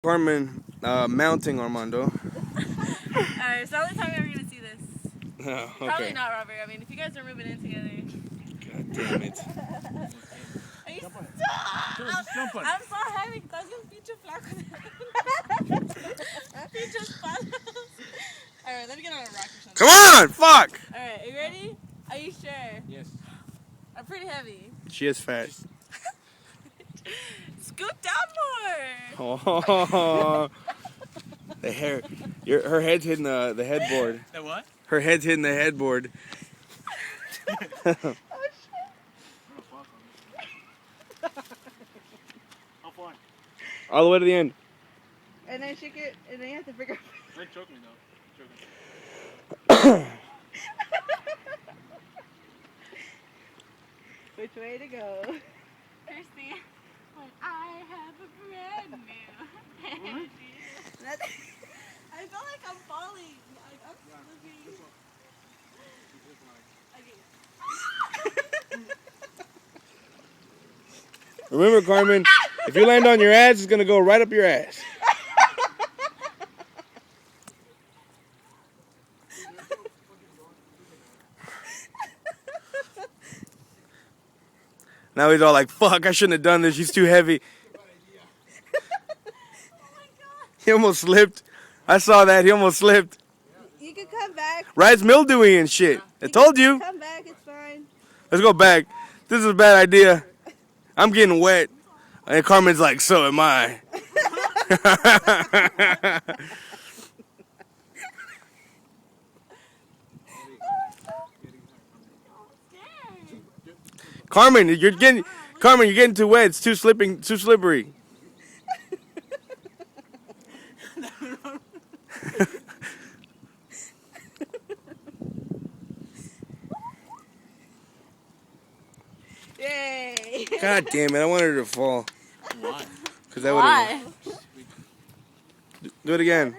Carmen mounting Armando. Alright, so the time ever gonna see this? Oh, okay. Probably not, Robert. I mean, if you guys are moving in together. God damn it. Are you stop? I'm so heavy because you pinche flaco. Pinches palos. Alright, let me get on a rock or something. Come on! Fuck! Alright, you ready? Are you sure? Yes. I'm pretty heavy. She is fat. Scoot down more! Oh, the hair. Her head's hitting the headboard. The what? Her head's hitting the headboard. Oh shit. How far? All the way to the end. And then shake it, and then you have to figure out. Don't choke me though. Choke me. Which way to go? Kirsty, when I have a brand new energy. I feel like I'm falling. I'm looking. Remember, Carmen, if you land on your ass, it's gonna go right up your ass. Now he's all like, fuck, I shouldn't have done this. She's too heavy. Oh my god. He almost slipped. I saw that. He almost slipped. You can come back. Ride's mildewy and shit. I told you. Come back, it's fine. Let's go back. This is a bad idea. I'm getting wet. And Carmen's like, so am I. Carmen, you're getting too wet. It's too slippery. Yay! God damn it! I wanted her to fall. Why? Cause that would. Why? Do it again.